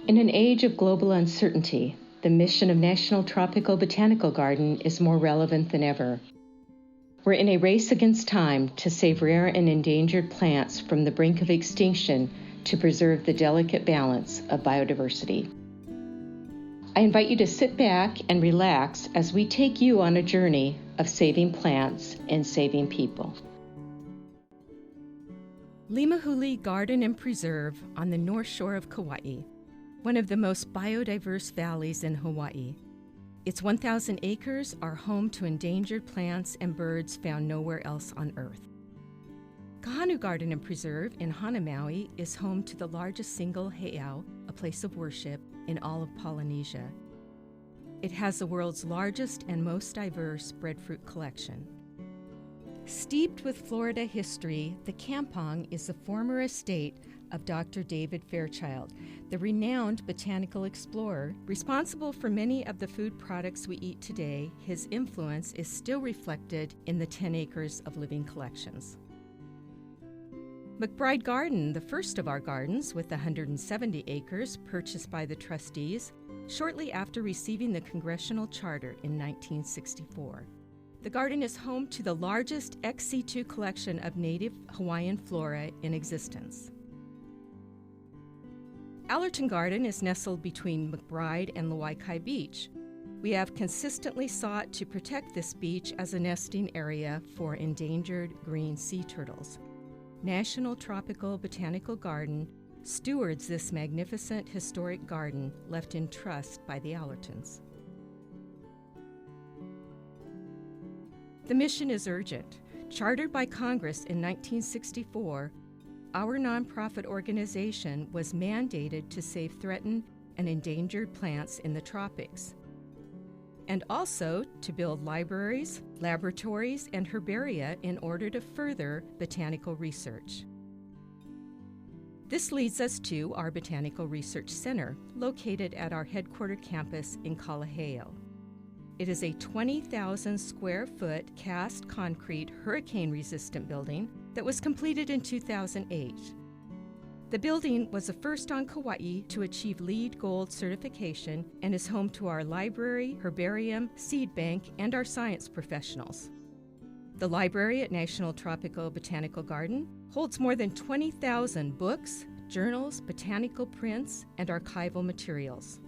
In an age of global uncertainty, the mission of National Tropical Botanical Garden is more relevant than ever. We're in a race against time to save rare and endangered plants from the brink of extinction to preserve the delicate balance of biodiversity. I invite you to sit back and relax as we take you on a journey of saving plants and saving people. Limahuli Garden and Preserve on the north shore of Kauai, one of the most biodiverse valleys in Hawaii. Its 1,000 acres are home to endangered plants and birds found nowhere else on Earth. Kahanu Garden and Preserve in Hanamaui is home to the largest single heiau, a place of worship, in all of Polynesia. It has the world's largest and most diverse breadfruit collection. Steeped with Florida history, the Kampong is the former estate of Dr. David Fairchild, the renowned botanical explorer. Responsible for many of the food products we eat today, his influence is still reflected in the 10 acres of living collections. Mcbride Garden, the first of our gardens with 170 acres purchased by the trustees shortly after receiving the congressional charter in 1964. The garden is home to the largest ex-situ collection of native Hawaiian flora in existence. Allerton Garden is nestled between McBride and Lawaikai Beach. We have consistently sought to protect this beach as a nesting area for endangered green sea turtles. National Tropical Botanical Garden stewards this magnificent historic garden left in trust by the Allertons. The mission is urgent. Chartered by Congress in 1964, our nonprofit organization was mandated to save threatened and endangered plants in the tropics, and also to build libraries, laboratories, and herbaria in order to further botanical research. This leads us to our Botanical Research Center, located at our headquarter campus in Kalaheo. It is a 20,000 square foot cast concrete hurricane-resistant building that was completed in 2008. The building was the first on Kauai to achieve LEED Gold certification and is home to our library, herbarium, seed bank, and our science professionals. The library at National Tropical Botanical Garden holds more than 20,000 books, journals, botanical prints, and archival materials.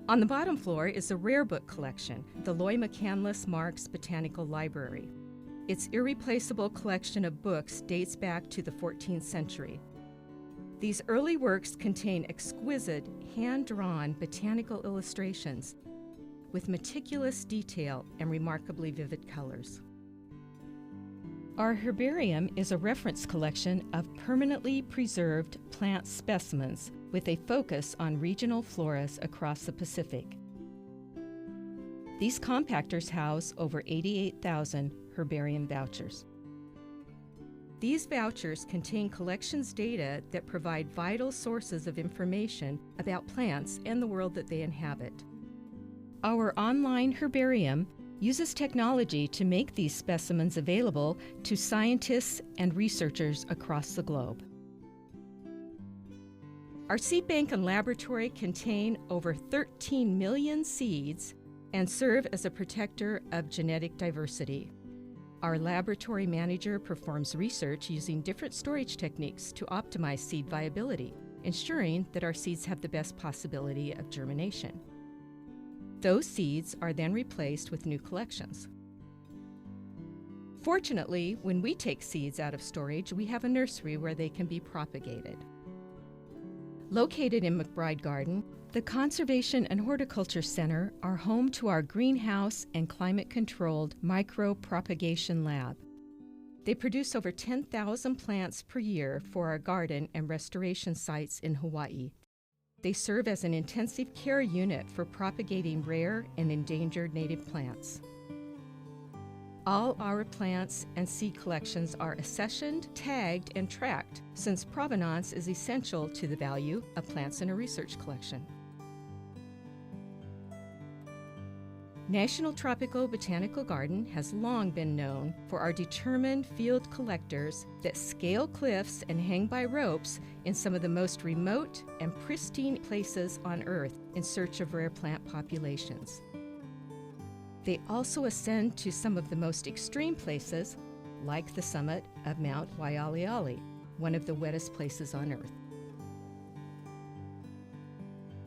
On the bottom floor is a rare book collection, the Loy McCandless Marks Botanical Library. Its irreplaceable collection of books dates back to the 14th century. These early works contain exquisite, hand-drawn botanical illustrations with meticulous detail and remarkably vivid colors. Our herbarium is a reference collection of permanently preserved plant specimens with a focus on regional floras across the Pacific. These compactors house over 88,000 herbarium vouchers. These vouchers contain collections data that provide vital sources of information about plants and the world that they inhabit. Our online herbarium uses technology to make these specimens available to scientists and researchers across the globe. Our seed bank and laboratory contain over 13 million seeds and serve as a protector of genetic diversity. Our laboratory manager performs research using different storage techniques to optimize seed viability, ensuring that our seeds have the best possibility of germination. Those seeds are then replaced with new collections. Fortunately, when we take seeds out of storage, we have a nursery where they can be propagated. Located in Mcbride Garden, the Conservation and Horticulture Center are home to our greenhouse and climate-controlled micro-propagation lab. They produce over 10,000 plants per year for our garden and restoration sites in Hawaii. They serve as an intensive care unit for propagating rare and endangered native plants. All our plants and seed collections are accessioned, tagged, and tracked, since provenance is essential to the value of plants in a research collection. National Tropical Botanical Garden has long been known for our determined field collectors that scale cliffs and hang by ropes in some of the most remote and pristine places on Earth in search of rare plant populations. They also ascend to some of the most extreme places, like the summit of Mount Waialeale, one of the wettest places on Earth.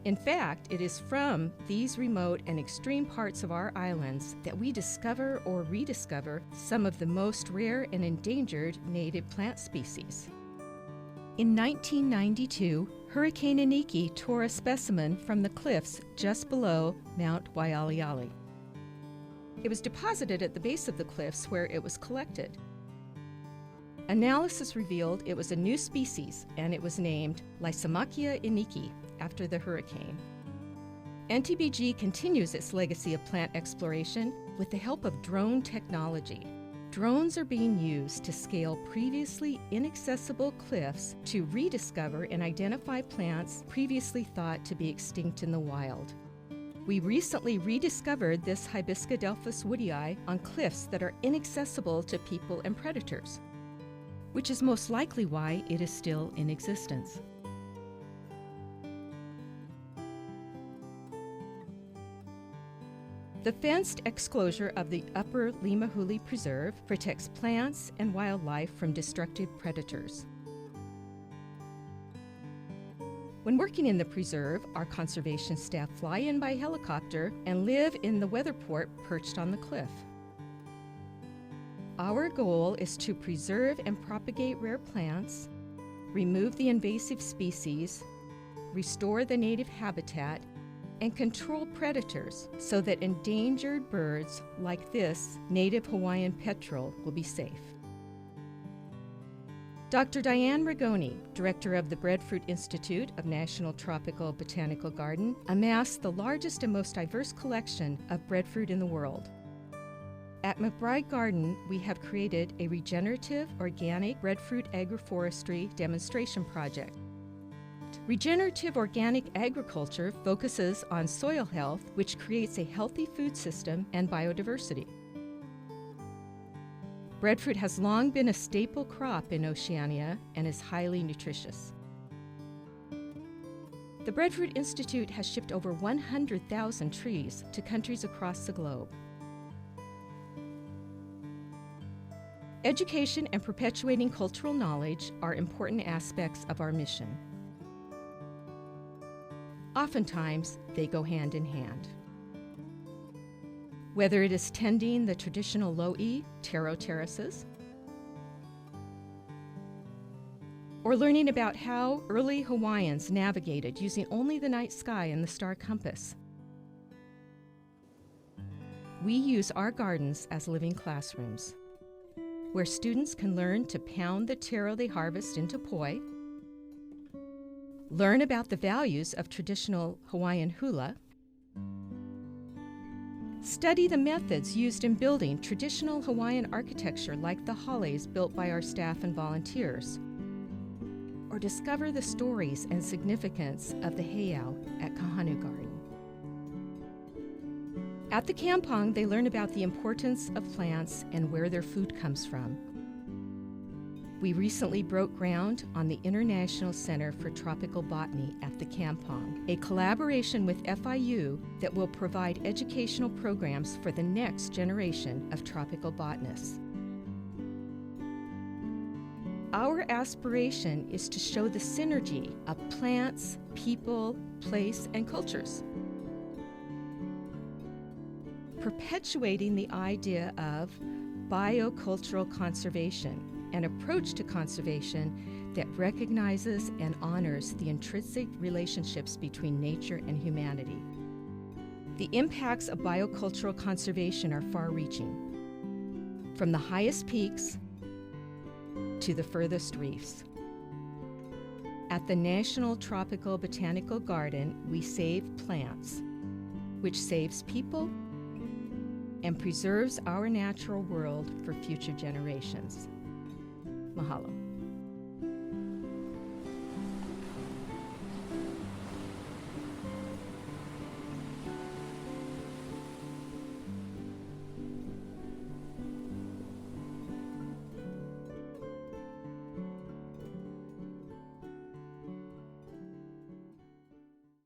In fact, it is from these remote and extreme parts of our islands that we discover or rediscover some of the most rare and endangered native plant species. In 1992, Hurricane Iniki tore a specimen from the cliffs just below Mount Waialeale. It was deposited at the base of the cliffs where it was collected. Analysis revealed it was a new species, and it was named Lysimachia iniki after the hurricane. NTBG continues its legacy of plant exploration with the help of drone technology. Drones are being used to scale previously inaccessible cliffs to rediscover and identify plants previously thought to be extinct in the wild. We recently rediscovered this Hibiscadelphus woodii on cliffs that are inaccessible to people and predators, which is most likely why it is still in existence. The fenced exclosure of the Upper Limahuli Preserve protects plants and wildlife from destructive predators. When working in the preserve, our conservation staff fly in by helicopter and live in the weatherport perched on the cliff. Our goal is to preserve and propagate rare plants, remove the invasive species, restore the native habitat, and control predators so that endangered birds like this native Hawaiian petrel will be safe. Dr. Diane Rigoni, director of the Breadfruit Institute of National Tropical Botanical Garden, amassed the largest and most diverse collection of breadfruit in the world. At Mcbride Garden, we have created a regenerative organic breadfruit agroforestry demonstration project. Regenerative organic agriculture focuses on soil health, which creates a healthy food system and biodiversity. Breadfruit has long been a staple crop in Oceania and is highly nutritious. The Breadfruit Institute has shipped over 100,000 trees to countries across the globe. Education and perpetuating cultural knowledge are important aspects of our mission. Oftentimes, they go hand in hand. Whether it is tending the traditional lo'i taro terraces, or learning about how early Hawaiians navigated using only the night sky and the star compass, we use our gardens as living classrooms, where students can learn to pound the taro they harvest into poi, learn about the values of traditional Hawaiian hula, study the methods used in building traditional Hawaiian architecture like the hales built by our staff and volunteers, or discover the stories and significance of the heiau at Kahanu Garden. At the kampong, they learn about the importance of plants and where their food comes from. We recently broke ground on the International Center for Tropical Botany at the kampong, a collaboration with FIU that will provide educational programs for the next generation of tropical botanists. Our aspiration is to show the synergy of plants, people, place, and cultures, perpetuating the idea of biocultural conservation, an approach to conservation that recognizes and honors the intrinsic relationships between nature and humanity. The impacts of biocultural conservation are far-reaching, from the highest peaks to the furthest reefs. At the National Tropical Botanical Garden, we save plants, which saves people and preserves our natural world for future generations. Mahalo.